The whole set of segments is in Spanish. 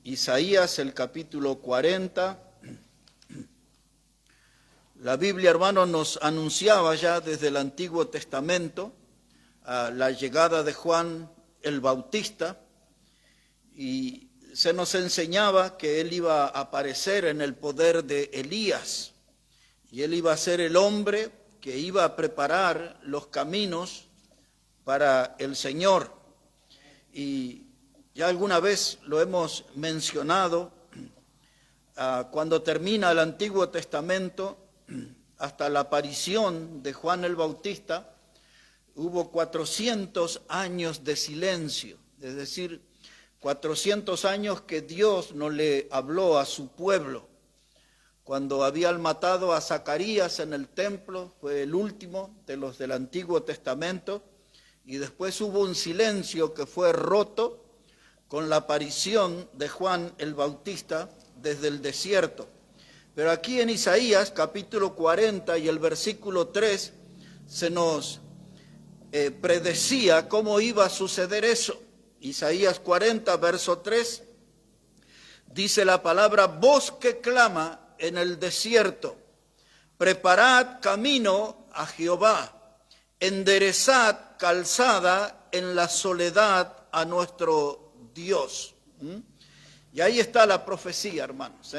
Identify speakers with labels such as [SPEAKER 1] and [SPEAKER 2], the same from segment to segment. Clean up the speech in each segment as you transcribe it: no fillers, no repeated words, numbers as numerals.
[SPEAKER 1] Isaías, el capítulo 40. La Biblia, hermanos, nos anunciaba ya desde el Antiguo Testamento la llegada de Juan el Bautista, y se nos enseñaba que él iba a aparecer en el poder de Elías, y él iba a ser el hombre que iba a preparar los caminos para el Señor. Y ya alguna vez lo hemos mencionado, cuando termina el Antiguo Testamento, hasta la aparición de Juan el Bautista, hubo 400 años de silencio, es decir, 400 años que Dios no le habló a su pueblo. Cuando habían matado a Zacarías en el templo, fue el último de los del Antiguo Testamento, y después hubo un silencio que fue roto con la aparición de Juan el Bautista desde el desierto. Pero aquí en Isaías, capítulo 40 y el versículo 3, se nos predecía cómo iba a suceder eso. Isaías 40, verso 3, dice la palabra: voz que clama en el desierto, preparad camino a Jehová, enderezad calzada en la soledad a nuestro Dios. Y ahí está la profecía, hermanos,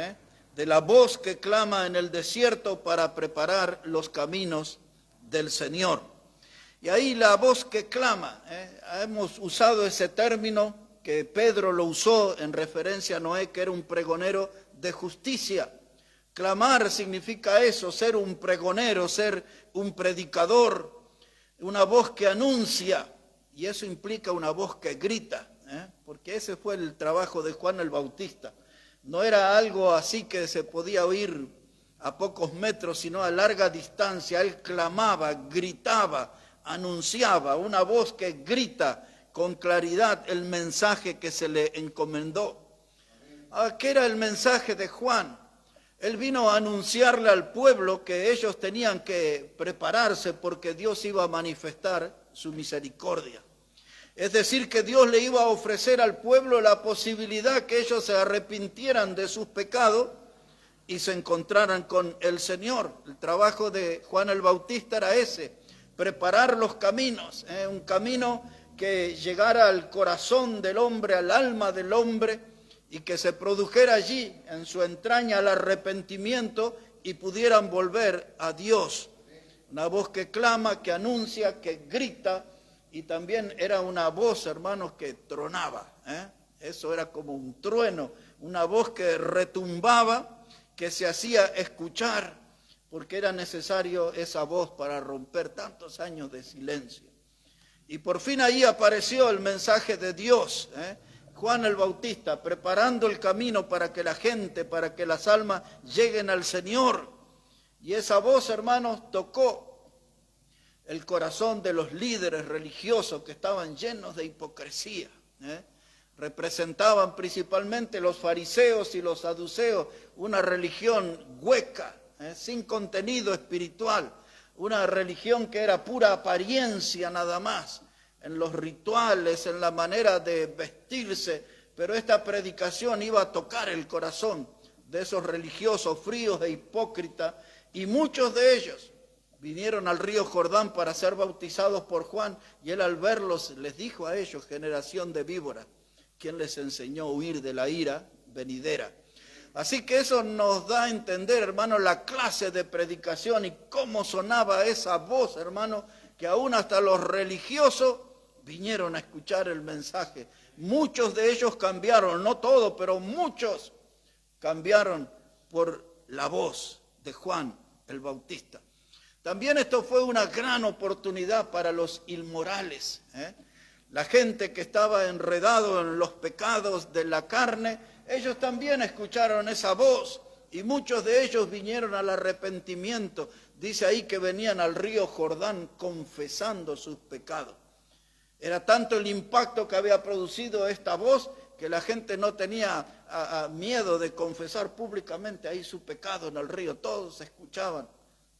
[SPEAKER 1] de la voz que clama en el desierto para preparar los caminos del Señor. Y ahí la voz que clama, hemos usado ese término que Pedro lo usó en referencia a Noé, que era un pregonero de justicia. Clamar significa eso, ser un pregonero, ser un predicador, una voz que anuncia, y eso implica una voz que grita, porque ese fue el trabajo de Juan el Bautista. No era algo así que se podía oír a pocos metros, sino a larga distancia. Él clamaba, gritaba, anunciaba, una voz que grita con claridad el mensaje que se le encomendó. ¿Qué era el mensaje de Juan? Él vino a anunciarle al pueblo que ellos tenían que prepararse porque Dios iba a manifestar su misericordia. Es decir, que Dios le iba a ofrecer al pueblo la posibilidad que ellos se arrepintieran de sus pecados y se encontraran con el Señor. El trabajo de Juan el Bautista era ese: preparar los caminos, un camino que llegara al corazón del hombre, al alma del hombre, y que se produjera allí, en su entraña, el arrepentimiento y pudieran volver a Dios. Una voz que clama, que anuncia, que grita, y también era una voz, hermanos, que tronaba. Eso era como un trueno, una voz que retumbaba, que se hacía escuchar, porque era necesario esa voz para romper tantos años de silencio. Y por fin ahí apareció el mensaje de Dios, Juan el Bautista, preparando el camino para que la gente, para que las almas lleguen al Señor. Y esa voz, hermanos, tocó el corazón de los líderes religiosos que estaban llenos de hipocresía. Representaban principalmente los fariseos y los saduceos una religión hueca, sin contenido espiritual, una religión que era pura apariencia nada más, en los rituales, en la manera de vestirse, pero esta predicación iba a tocar el corazón de esos religiosos fríos e hipócritas, y muchos de ellos vinieron al río Jordán para ser bautizados por Juan, y él al verlos les dijo a ellos: generación de víboras, ¿quién les enseñó a huir de la ira venidera? Así que eso nos da a entender, hermano, la clase de predicación y cómo sonaba esa voz, hermano, que aún hasta los religiosos vinieron a escuchar el mensaje. Muchos de ellos cambiaron, no todos, pero muchos cambiaron por la voz de Juan el Bautista. También esto fue una gran oportunidad para los inmorales, La gente que estaba enredado en los pecados de la carne, ellos también escucharon esa voz y muchos de ellos vinieron al arrepentimiento. Dice ahí que venían al río Jordán confesando sus pecados. Era tanto el impacto que había producido esta voz que la gente no tenía miedo de confesar públicamente ahí su pecado en el río. Todos escuchaban,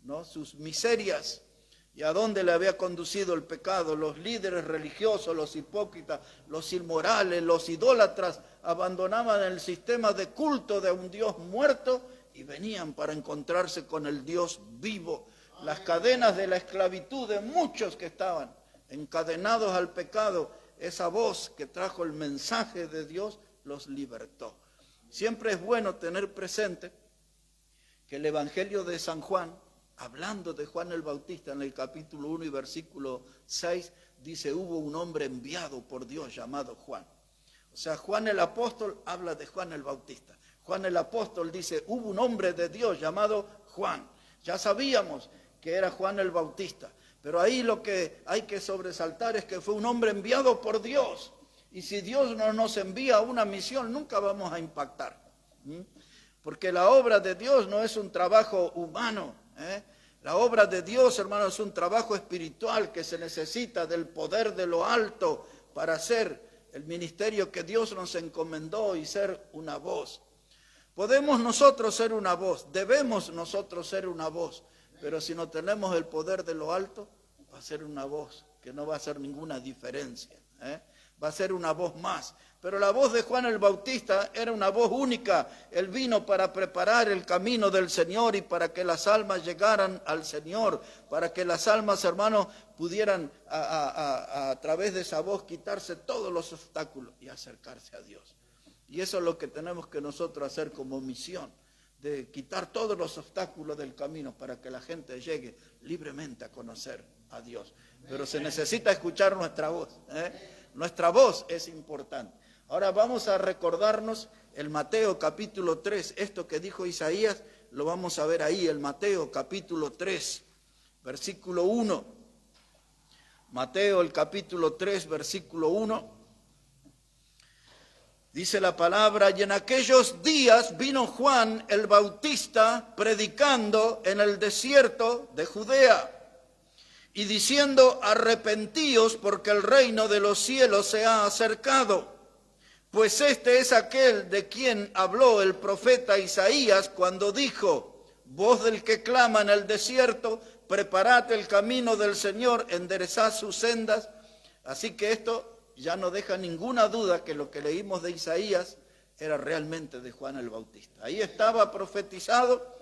[SPEAKER 1] ¿no?, sus miserias. ¿Y a dónde le había conducido el pecado? Los líderes religiosos, los hipócritas, los inmorales, los idólatras abandonaban el sistema de culto de un Dios muerto y venían para encontrarse con el Dios vivo. Las cadenas de la esclavitud de muchos que estaban encadenados al pecado, esa voz que trajo el mensaje de Dios los libertó. Siempre es bueno tener presente que el Evangelio de San Juan, hablando de Juan el Bautista en el capítulo 1 y versículo 6, dice, hubo un hombre enviado por Dios llamado Juan. O sea, Juan el apóstol habla de Juan el Bautista. Juan el apóstol dice, hubo un hombre de Dios llamado Juan. Ya sabíamos que era Juan el Bautista, pero ahí lo que hay que sobresaltar es que fue un hombre enviado por Dios. Y si Dios no nos envía a una misión, nunca vamos a impactar. Porque la obra de Dios no es un trabajo humano, La obra de Dios, hermano, es un trabajo espiritual que se necesita del poder de lo alto para hacer el ministerio que Dios nos encomendó y ser una voz. Podemos nosotros ser una voz, debemos nosotros ser una voz, pero si no tenemos el poder de lo alto, va a ser una voz que no va a hacer ninguna diferencia, Va a ser una voz más. Pero la voz de Juan el Bautista era una voz única. Él vino para preparar el camino del Señor y para que las almas llegaran al Señor, para que las almas, hermanos, pudieran a través de esa voz quitarse todos los obstáculos y acercarse a Dios. Y eso es lo que tenemos que nosotros hacer como misión, de quitar todos los obstáculos del camino para que la gente llegue libremente a conocer a Dios. Pero se necesita escuchar nuestra voz, Nuestra voz es importante. Ahora vamos a recordarnos el Mateo capítulo 3, esto que dijo Isaías, lo vamos a ver ahí, el Mateo capítulo 3, versículo 1. Mateo el capítulo 3, versículo 1. Dice la palabra, y en aquellos días vino Juan el Bautista predicando en el desierto de Judea y diciendo, arrepentíos porque el reino de los cielos se ha acercado. Pues este es aquel de quien habló el profeta Isaías cuando dijo, voz del que clama en el desierto, preparad el camino del Señor, enderezad sus sendas. Así que esto ya no deja ninguna duda que lo que leímos de Isaías era realmente de Juan el Bautista. Ahí estaba profetizado.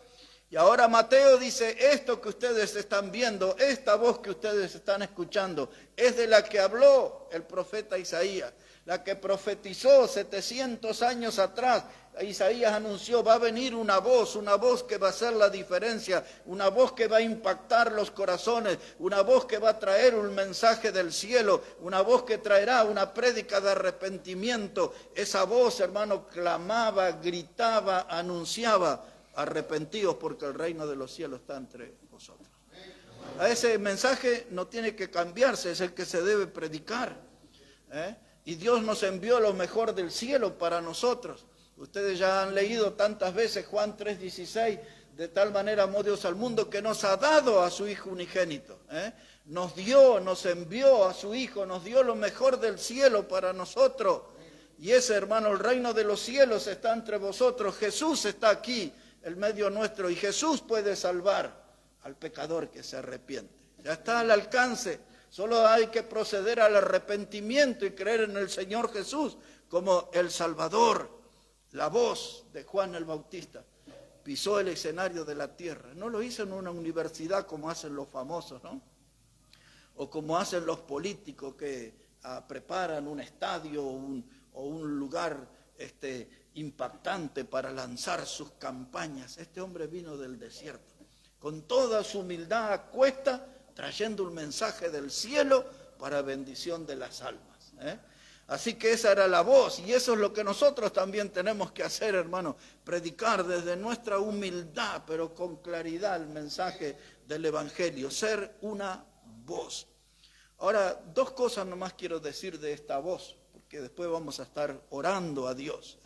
[SPEAKER 1] Y ahora Mateo dice, esto que ustedes están viendo, esta voz que ustedes están escuchando, es de la que habló el profeta Isaías, la que profetizó 700 años atrás. Isaías anunció, va a venir una voz que va a hacer la diferencia, una voz que va a impactar los corazones, una voz que va a traer un mensaje del cielo, una voz que traerá una prédica de arrepentimiento. Esa voz, hermano, clamaba, gritaba, anunciaba, arrepentíos porque el reino de los cielos está entre vosotros. A ese mensaje no tiene que cambiarse, es el que se debe predicar. Y Dios nos envió lo mejor del cielo para nosotros. Ustedes ya han leído tantas veces Juan 3:16, de tal manera amó Dios al mundo que nos ha dado a su Hijo unigénito. Nos envió a su Hijo, nos dio lo mejor del cielo para nosotros. Y ese, hermano, el reino de los cielos está entre vosotros. Jesús está aquí, en medio nuestro, y Jesús puede salvar al pecador que se arrepiente. Ya está al alcance, solo hay que proceder al arrepentimiento y creer en el Señor Jesús como el Salvador. La voz de Juan el Bautista pisó el escenario de la tierra. No lo hizo en una universidad como hacen los famosos, ¿no? O como hacen los políticos que preparan un estadio o un lugar impactante para lanzar sus campañas. Este hombre vino del desierto, con toda su humildad a cuesta, trayendo un mensaje del cielo para bendición de las almas. Así que esa era la voz, y eso es lo que nosotros también tenemos que hacer, hermano, predicar desde nuestra humildad, pero con claridad el mensaje del Evangelio, ser una voz. Ahora, dos cosas nomás quiero decir de esta voz, porque después vamos a estar orando a Dios.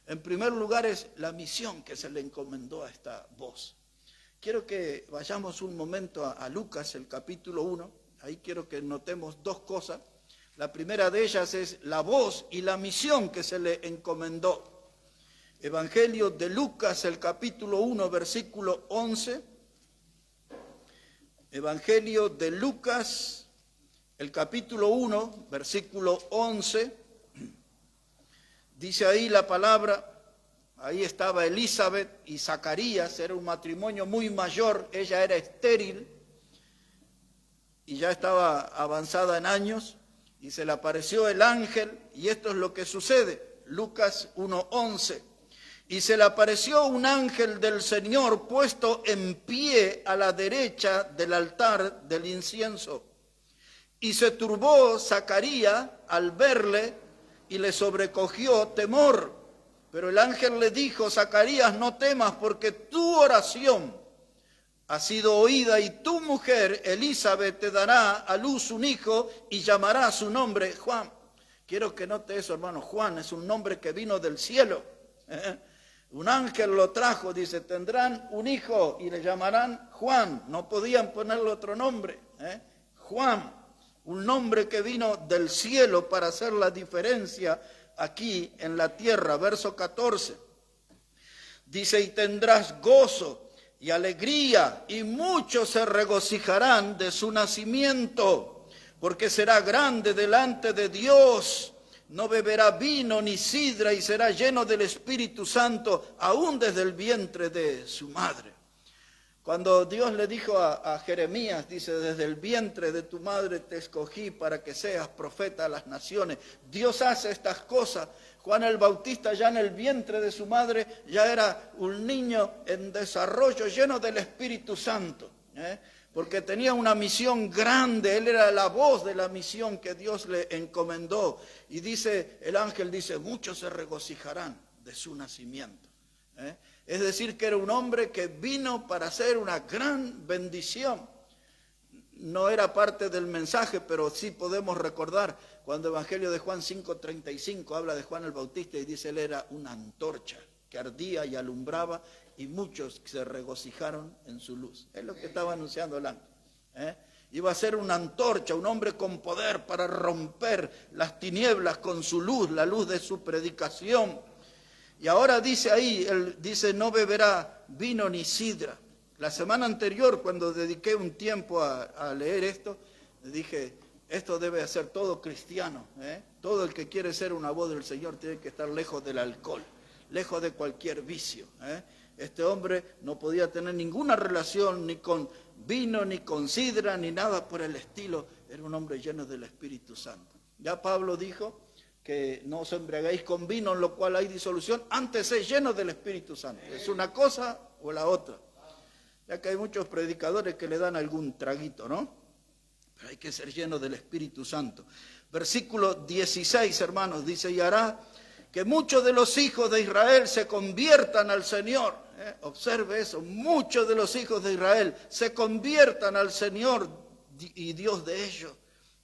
[SPEAKER 1] En primer lugar es la misión que se le encomendó a esta voz. Quiero que vayamos un momento a Lucas, el capítulo 1, ahí quiero que notemos dos cosas. La primera de ellas es la voz y la misión que se le encomendó. Evangelio de Lucas, el capítulo 1, versículo 11. Evangelio de Lucas, el capítulo 1, versículo 11, dice ahí la palabra, ahí estaba Elizabeth y Zacarías, era un matrimonio muy mayor, ella era estéril y ya estaba avanzada en años, y se le apareció el ángel, y esto es lo que sucede, Lucas 1:11. Y se le apareció un ángel del Señor puesto en pie a la derecha del altar del incienso. Y se turbó Zacarías al verle y le sobrecogió temor. Pero el ángel le dijo, Zacarías, no temas, porque tu oración ha sido oída y tu mujer Elizabeth te dará a luz un hijo y llamará su nombre Juan. Quiero que note eso, hermano. Juan es un nombre que vino del cielo. Un ángel lo trajo, dice, tendrán un hijo y le llamarán Juan. No podían ponerle otro nombre. Juan, un nombre que vino del cielo para hacer la diferencia aquí en la tierra. Verso 14. Dice, y tendrás gozo y alegría, y muchos se regocijarán de su nacimiento, porque será grande delante de Dios. No beberá vino ni sidra y será lleno del Espíritu Santo, aún desde el vientre de su madre. Cuando Dios le dijo a Jeremías, dice, desde el vientre de tu madre te escogí para que seas profeta a las naciones. Dios hace estas cosas. Juan el Bautista ya en el vientre de su madre ya era un niño en desarrollo lleno del Espíritu Santo, porque tenía una misión grande, él era la voz de la misión que Dios le encomendó. Y dice, el ángel dice, muchos se regocijarán de su nacimiento. Es decir, que era un hombre que vino para hacer una gran bendición. No era parte del mensaje, pero sí podemos recordar cuando el Evangelio de Juan 5:35 habla de Juan el Bautista y dice, él era una antorcha que ardía y alumbraba y muchos se regocijaron en su luz. Es lo que estaba anunciando el ángel. Iba a ser una antorcha, un hombre con poder para romper las tinieblas con su luz, la luz de su predicación. Y ahora dice ahí, él dice, no beberá vino ni sidra. La semana anterior, cuando dediqué un tiempo a leer esto, dije, esto debe hacer todo cristiano. Todo el que quiere ser una voz del Señor tiene que estar lejos del alcohol, lejos de cualquier vicio. Este hombre no podía tener ninguna relación ni con vino, ni con sidra, ni nada por el estilo. Era un hombre lleno del Espíritu Santo. Ya Pablo dijo que no os embriaguéis con vino, en lo cual hay disolución, antes es lleno del Espíritu Santo. Es una cosa o la otra. Ya que hay muchos predicadores que le dan algún traguito, ¿no? Pero hay que ser lleno del Espíritu Santo. Versículo 16, hermanos, dice, y hará que muchos de los hijos de Israel se conviertan al Señor. Observe eso, muchos de los hijos de Israel se conviertan al Señor y Dios de ellos.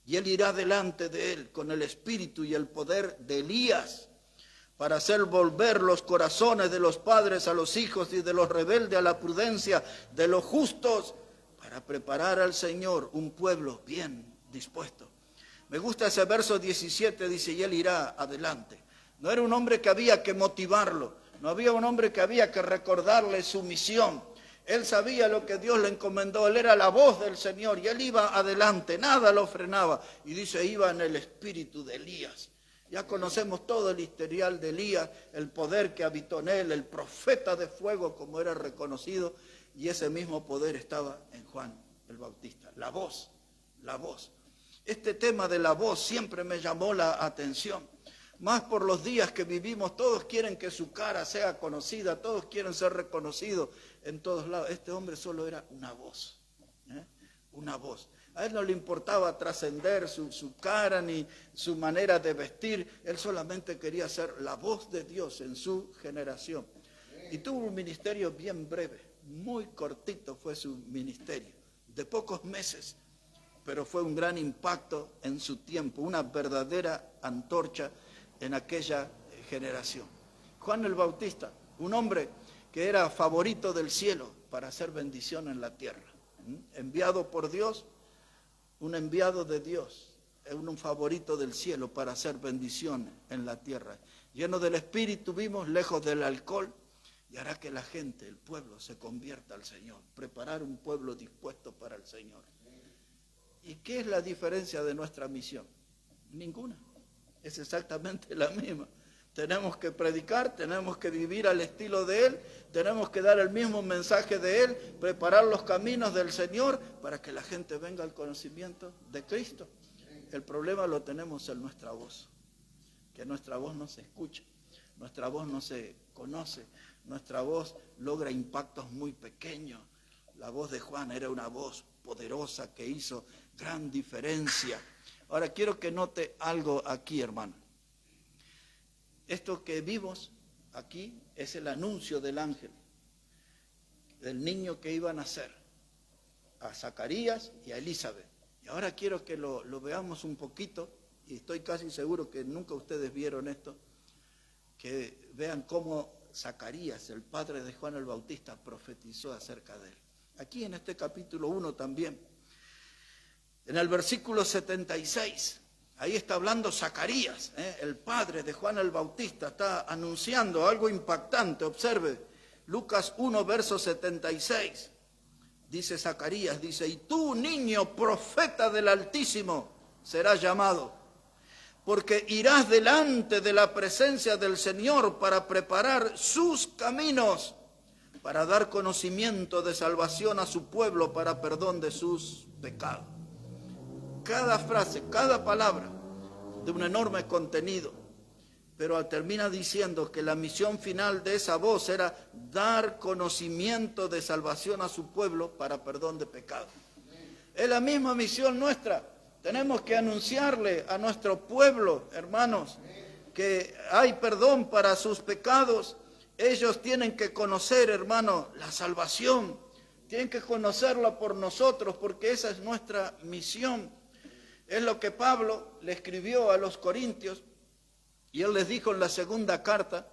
[SPEAKER 1] Y él irá delante de él con el espíritu y el poder de Elías, para hacer volver los corazones de los padres a los hijos y de los rebeldes a la prudencia de los justos, para preparar al Señor un pueblo bien dispuesto. Me gusta ese verso 17, dice, y él irá adelante. No era un hombre que había que motivarlo, no había un hombre que había que recordarle su misión. Él sabía lo que Dios le encomendó, él era la voz del Señor y él iba adelante, nada lo frenaba. Y dice, iba en el espíritu de Elías. Ya conocemos todo el historial de Elías, el poder que habitó en él, el profeta de fuego como era reconocido, y ese mismo poder estaba en Juan el Bautista. La voz, la voz. Este tema de la voz siempre me llamó la atención. Más por los días que vivimos, todos quieren que su cara sea conocida, todos quieren ser reconocidos en todos lados. Este hombre solo era una voz, una voz. A él no le importaba trascender su cara ni su manera de vestir, él solamente quería ser la voz de Dios en su generación. Y tuvo un ministerio bien breve, muy cortito fue su ministerio, de pocos meses, pero fue un gran impacto en su tiempo, una verdadera antorcha en aquella generación. Juan el Bautista, un hombre que era favorito del cielo para hacer bendición en la tierra, enviado por Dios, un enviado de Dios, un favorito del cielo para hacer bendición en la tierra. Lleno del Espíritu vimos, lejos del alcohol, y hará que la gente, el pueblo, se convierta al Señor. Preparar un pueblo dispuesto para el Señor. ¿Y qué es la diferencia de nuestra misión? Ninguna. Es exactamente la misma. Tenemos que predicar, tenemos que vivir al estilo de Él, tenemos que dar el mismo mensaje de Él, preparar los caminos del Señor para que la gente venga al conocimiento de Cristo. El problema lo tenemos en nuestra voz, que nuestra voz no se escucha, nuestra voz no se conoce, nuestra voz logra impactos muy pequeños. La voz de Juan era una voz poderosa que hizo gran diferencia. Ahora quiero que note algo aquí, hermano. Esto que vimos aquí es el anuncio del ángel, del niño que iba a nacer, a Zacarías y a Elizabeth. Y ahora quiero que lo veamos un poquito, y estoy casi seguro que nunca ustedes vieron esto, que vean cómo Zacarías, el padre de Juan el Bautista, profetizó acerca de él. Aquí en este capítulo 1 también, en el versículo 76, ahí está hablando Zacarías, el padre de Juan el Bautista, está anunciando algo impactante. Observe, Lucas 1, verso 76, dice Zacarías, dice, y tú, niño, profeta del Altísimo, serás llamado, porque irás delante de la presencia del Señor para preparar sus caminos, para dar conocimiento de salvación a su pueblo para perdón de sus pecados. Cada frase, cada palabra de un enorme contenido, pero termina diciendo que la misión final de esa voz era dar conocimiento de salvación a su pueblo para perdón de pecados. Es la misma misión nuestra. Tenemos que anunciarle a nuestro pueblo, hermanos, que hay perdón para sus pecados. Ellos tienen que conocer, hermano, la salvación. Tienen que conocerla por nosotros, porque esa es nuestra misión. Es lo que Pablo le escribió a los Corintios, y él les dijo en la segunda carta,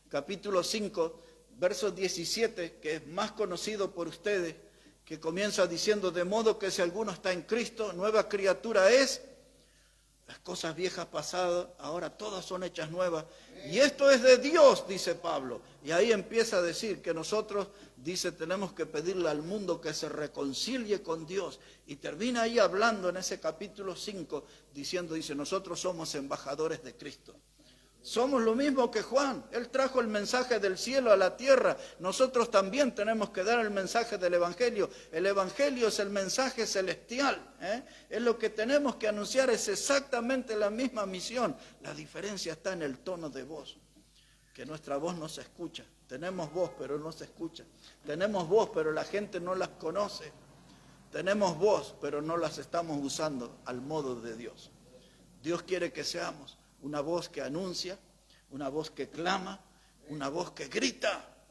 [SPEAKER 1] capítulo 5, verso 17, que es más conocido por ustedes, que comienza diciendo, de modo que si alguno está en Cristo, nueva criatura es, las cosas viejas pasadas, ahora todas son hechas nuevas, y esto es de Dios, dice Pablo. Y ahí empieza a decir que nosotros, dice, tenemos que pedirle al mundo que se reconcilie con Dios, y termina ahí hablando en ese capítulo 5, diciendo, dice, nosotros somos embajadores de Cristo. Somos lo mismo que Juan. Él trajo el mensaje del cielo a la tierra. Nosotros también tenemos que dar el mensaje del Evangelio. El Evangelio es el mensaje celestial. Es lo que tenemos que anunciar. Es exactamente la misma misión. La diferencia está en el tono de voz. Que nuestra voz no se escucha. Tenemos voz, pero no se escucha. Tenemos voz, pero la gente no las conoce. Tenemos voz, pero no las estamos usando al modo de Dios. Dios quiere que seamos una voz que anuncia, una voz que clama, una voz que grita,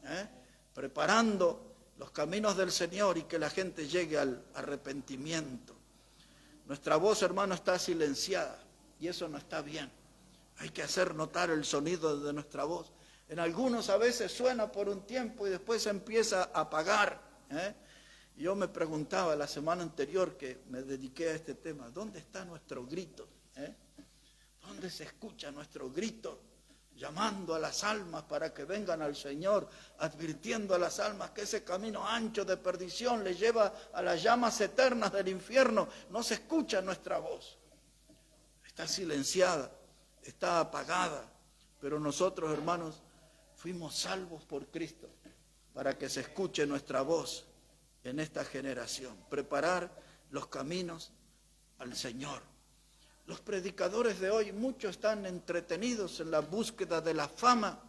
[SPEAKER 1] preparando los caminos del Señor y que la gente llegue al arrepentimiento. Nuestra voz, hermano, está silenciada y eso no está bien. Hay que hacer notar el sonido de nuestra voz. En algunos a veces suena por un tiempo y después se empieza a apagar. Yo me preguntaba la semana anterior que me dediqué a este tema, ¿dónde está nuestro grito? ¿Dónde se escucha nuestro grito? Llamando a las almas para que vengan al Señor, advirtiendo a las almas que ese camino ancho de perdición les lleva a las llamas eternas del infierno. No se escucha nuestra voz. Está silenciada, está apagada. Pero nosotros, hermanos, fuimos salvos por Cristo para que se escuche nuestra voz en esta generación. Preparar los caminos al Señor. Los predicadores de hoy, muchos están entretenidos en la búsqueda de la fama.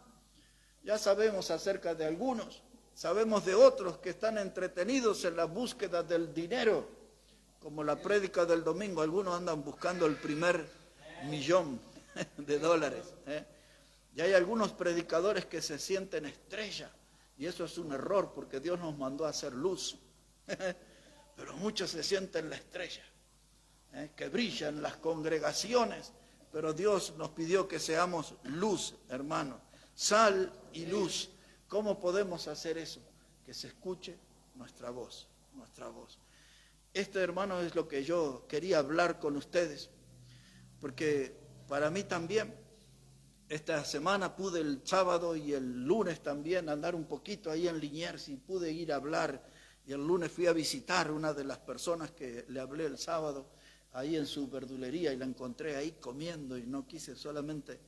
[SPEAKER 1] Ya sabemos acerca de algunos, sabemos de otros que están entretenidos en la búsqueda del dinero, como la prédica del domingo. Algunos andan buscando el primer $1,000,000 de dólares. Y hay algunos predicadores que se sienten estrellas, y eso es un error porque Dios nos mandó a hacer luz. Pero muchos se sienten la estrella. Que brillan las congregaciones, pero Dios nos pidió que seamos luz, hermano, sal y luz. ¿Cómo podemos hacer eso? Que se escuche nuestra voz, nuestra voz. Esto, hermano, es lo que yo quería hablar con ustedes, porque para mí también Esta semana pude el sábado y el lunes también andar un poquito ahí en Liniers y pude ir a hablar. Y el lunes fui a visitar una de las personas que le hablé el sábado ahí en su verdulería y la encontré ahí comiendo y no quise, solamente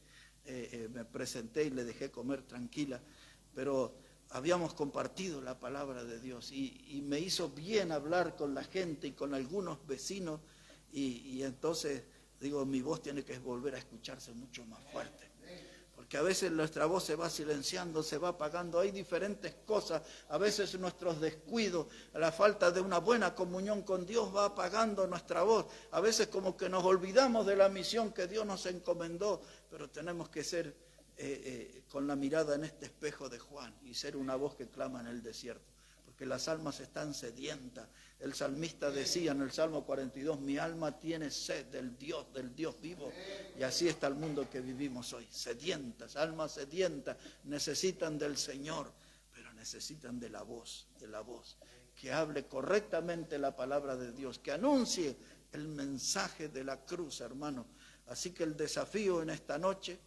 [SPEAKER 1] me presenté y le dejé comer tranquila. Pero habíamos compartido la palabra de Dios y me hizo bien hablar con la gente y con algunos vecinos y entonces digo, mi voz tiene que volver a escucharse mucho más fuerte. Porque a veces nuestra voz se va silenciando, se va apagando, hay diferentes cosas, a veces nuestros descuidos, la falta de una buena comunión con Dios va apagando nuestra voz, a veces como que nos olvidamos de la misión que Dios nos encomendó, pero tenemos que ser con la mirada en este espejo de Juan y ser una voz que clama en el desierto, porque las almas están sedientas. El salmista decía en el Salmo 42, mi alma tiene sed del Dios vivo. Y así está el mundo que vivimos hoy, sedientas, almas sedientas, necesitan del Señor, pero necesitan de la voz, que hable correctamente la palabra de Dios, que anuncie el mensaje de la cruz, hermano. Así que el desafío en esta noche,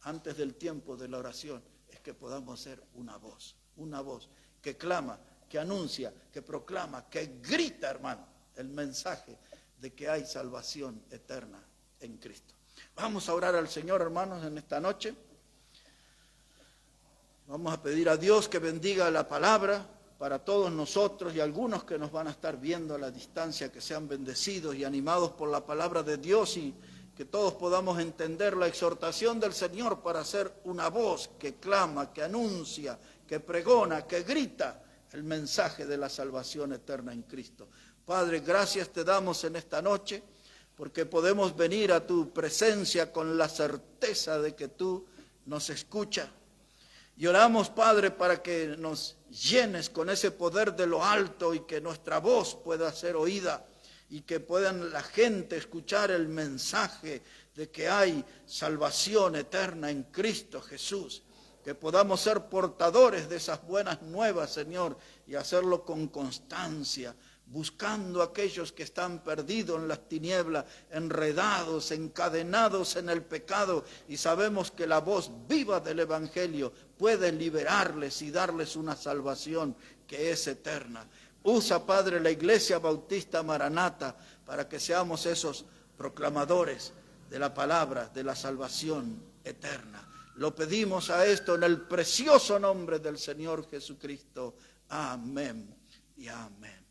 [SPEAKER 1] antes del tiempo de la oración, es que podamos ser una voz que clama, que anuncia, que proclama, que grita, hermano, el mensaje de que hay salvación eterna en Cristo. Vamos a orar al Señor, hermanos, en esta noche. Vamos a pedir a Dios que bendiga la palabra para todos nosotros y algunos que nos van a estar viendo a la distancia, que sean bendecidos y animados por la palabra de Dios y que todos podamos entender la exhortación del Señor para ser una voz que clama, que anuncia, que pregona, que grita el mensaje de la salvación eterna en Cristo. Padre, gracias te damos en esta noche porque podemos venir a tu presencia con la certeza de que tú nos escuchas. Y oramos, Padre, para que nos llenes con ese poder de lo alto y que nuestra voz pueda ser oída y que puedan la gente escuchar el mensaje de que hay salvación eterna en Cristo Jesús. Que podamos ser portadores de esas buenas nuevas, Señor, y hacerlo con constancia, buscando a aquellos que están perdidos en las tinieblas, enredados, encadenados en el pecado, y sabemos que la voz viva del Evangelio puede liberarles y darles una salvación que es eterna. Usa, Padre, la Iglesia Bautista Maranata para que seamos esos proclamadores de la palabra de la salvación eterna. Lo pedimos a esto en el precioso nombre del Señor Jesucristo. Amén y amén.